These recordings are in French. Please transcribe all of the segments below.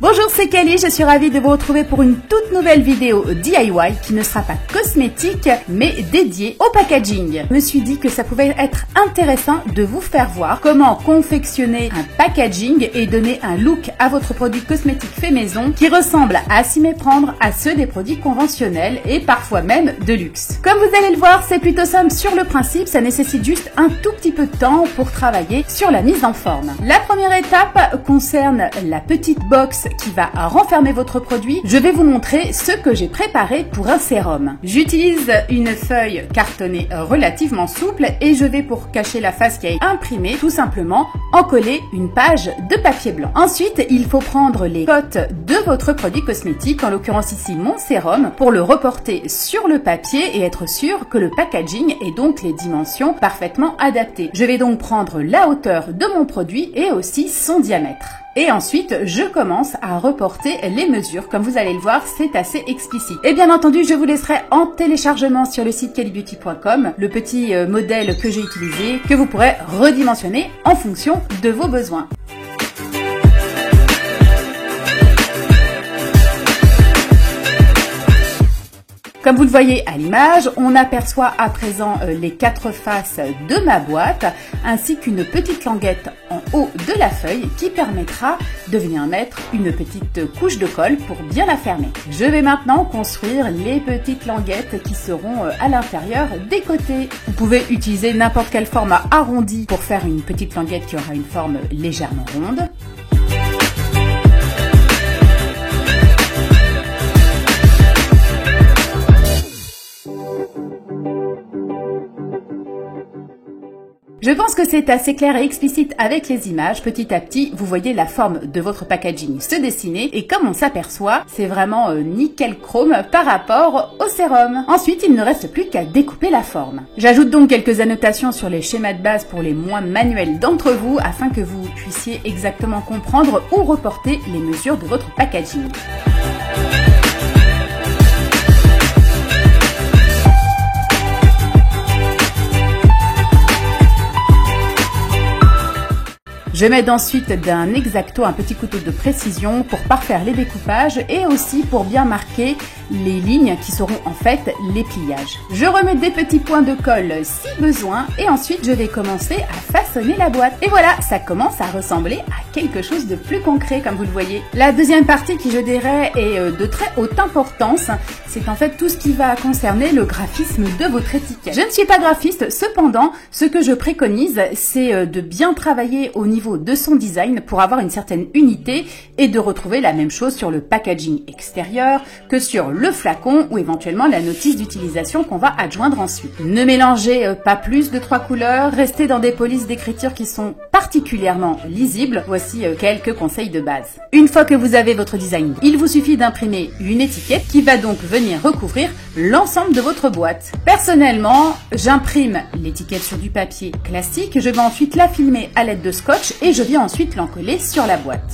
Bonjour, c'est Kelly, je suis ravie de vous retrouver pour une toute nouvelle vidéo DIY qui ne sera pas cosmétique mais dédiée au packaging. Je me suis dit que ça pouvait être intéressant de vous faire voir comment confectionner un packaging et donner un look à votre produit cosmétique fait maison qui ressemble à s'y méprendre à ceux des produits conventionnels et parfois même de luxe. Comme vous allez le voir, c'est plutôt simple sur le principe, ça nécessite juste un tout petit peu de temps pour travailler sur la mise en forme. La première étape concerne la petite box qui va renfermer votre produit. Je vais vous montrer ce que j'ai préparé pour un sérum. J'utilise une feuille cartonnée relativement souple et je vais, pour cacher la face qui est imprimée, tout simplement en coller une page de papier blanc. Ensuite, il faut prendre les cotes de votre produit cosmétique, en l'occurrence ici mon sérum, pour le reporter sur le papier et être sûr que le packaging et donc les dimensions parfaitement adaptées. Je vais donc prendre la hauteur de mon produit et aussi son diamètre. Et ensuite, je commence à reporter les mesures. Comme vous allez le voir, c'est assez explicite. Et bien entendu, je vous laisserai en téléchargement sur le site kellybeauty.com le petit modèle que j'ai utilisé, que vous pourrez redimensionner en fonction de vos besoins. Comme vous le voyez à l'image, on aperçoit à présent les quatre faces de ma boîte ainsi qu'une petite languette en haut de la feuille qui permettra de venir mettre une petite couche de colle pour bien la fermer. Je vais maintenant construire les petites languettes qui seront à l'intérieur des côtés. Vous pouvez utiliser n'importe quel format arrondi pour faire une petite languette qui aura une forme légèrement ronde. Je pense que c'est assez clair et explicite avec les images. Petit à petit, vous voyez la forme de votre packaging se dessiner et comme on s'aperçoit, c'est vraiment nickel chrome par rapport au sérum. Ensuite, il ne reste plus qu'à découper la forme. J'ajoute donc quelques annotations sur les schémas de base pour les moins manuels d'entre vous afin que vous puissiez exactement comprendre où reporter les mesures de votre packaging. Je m'aide ensuite d'un X-Acto, un petit couteau de précision pour parfaire les découpages et aussi pour bien marquer les lignes qui seront en fait les pliages. Je remets des petits points de colle si besoin et ensuite je vais commencer à façonner la boîte. Et voilà, ça commence à ressembler à quelque chose de plus concret comme vous le voyez. La deuxième partie qui je dirais est de très haute importance, c'est en fait tout ce qui va concerner le graphisme de votre étiquette. Je ne suis pas graphiste, cependant, ce que je préconise, c'est de bien travailler au niveau de son design pour avoir une certaine unité et de retrouver la même chose sur le packaging extérieur que sur le flacon ou éventuellement la notice d'utilisation qu'on va adjoindre ensuite. Ne mélangez pas plus de 3 couleurs, restez dans des polices d'écriture qui sont particulièrement lisibles. Voici quelques conseils de base. Une fois que vous avez votre design, il vous suffit d'imprimer une étiquette qui va donc venir recouvrir l'ensemble de votre boîte. Personnellement, j'imprime l'étiquette sur du papier classique, je vais ensuite la filmer à l'aide de scotch et je viens ensuite l'encoller sur la boîte.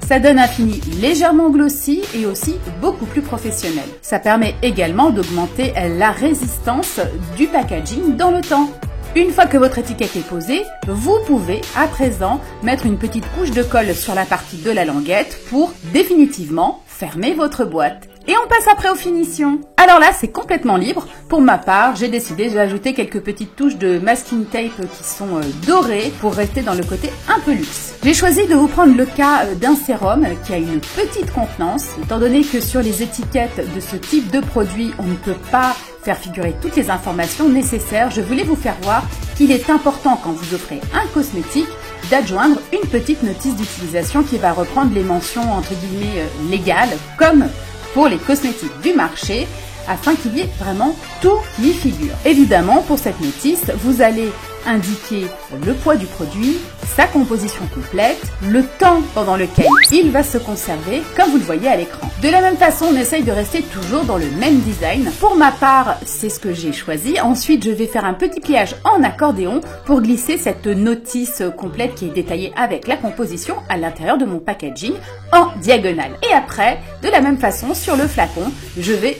Ça donne un fini légèrement glossy et aussi beaucoup plus professionnel. Ça permet également d'augmenter la résistance du packaging dans le temps. Une fois que votre étiquette est posée, vous pouvez à présent mettre une petite couche de colle sur la partie de la languette pour définitivement fermer votre boîte. Et on passe après aux finitions. Alors là, c'est complètement libre. Pour ma part, j'ai décidé d'ajouter quelques petites touches de masking tape qui sont dorées pour rester dans le côté un peu luxe. J'ai choisi de vous prendre le cas d'un sérum qui a une petite contenance. Étant donné que sur les étiquettes de ce type de produit, on ne peut pas faire figurer toutes les informations nécessaires, je voulais vous faire voir qu'il est important quand vous offrez un cosmétique d'adjoindre une petite notice d'utilisation qui va reprendre les mentions entre guillemets légales comme pour les cosmétiques du marché afin qu'il y ait vraiment tout qui y figure. Évidemment, pour cette notice, vous allez indiquer le poids du produit, sa composition complète, le temps pendant lequel il va se conserver, comme vous le voyez à l'écran. De la même façon, on essaye de rester toujours dans le même design. Pour ma part, c'est ce que j'ai choisi. Ensuite, je vais faire un petit pliage en accordéon pour glisser cette notice complète qui est détaillée avec la composition à l'intérieur de mon packaging en diagonale. Et après, de la même façon, sur le flacon, je vais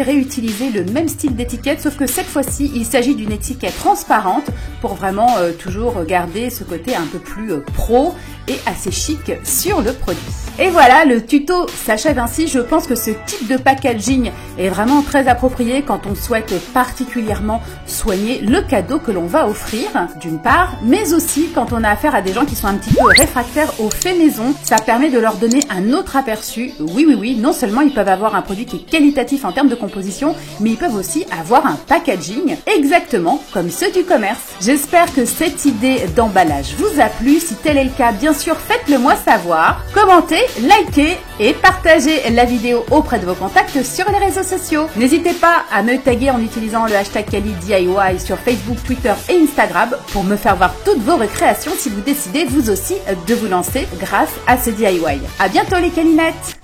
réutiliser le même style d'étiquette, sauf que cette fois-ci, il s'agit d'une étiquette transparente pour vraiment toujours garder ce côté un peu plus pro et assez chic sur le produit. Et voilà, le tuto s'achève ainsi. Je pense que ce type de packaging est vraiment très approprié quand on souhaite particulièrement soigner le cadeau que l'on va offrir, d'une part, mais aussi quand on a affaire à des gens qui sont un petit peu réfractaires au fait maison. Ça permet de leur donner un autre aperçu. Oui, non seulement ils peuvent avoir un produit qui est qualitatif en termes de composition, mais ils peuvent aussi avoir un packaging exactement comme ceux du commerce. J'espère que cette idée d'emballage vous a plu. Si tel est le cas, bien sûr, faites-le moi savoir. Commentez, likez et partagez la vidéo auprès de vos contacts sur les réseaux sociaux. N'hésitez pas à me taguer en utilisant le hashtag KaliDIY sur Facebook, Twitter et Instagram pour me faire voir toutes vos recréations si vous décidez vous aussi de vous lancer grâce à ce DIY. À bientôt les Kalinettes!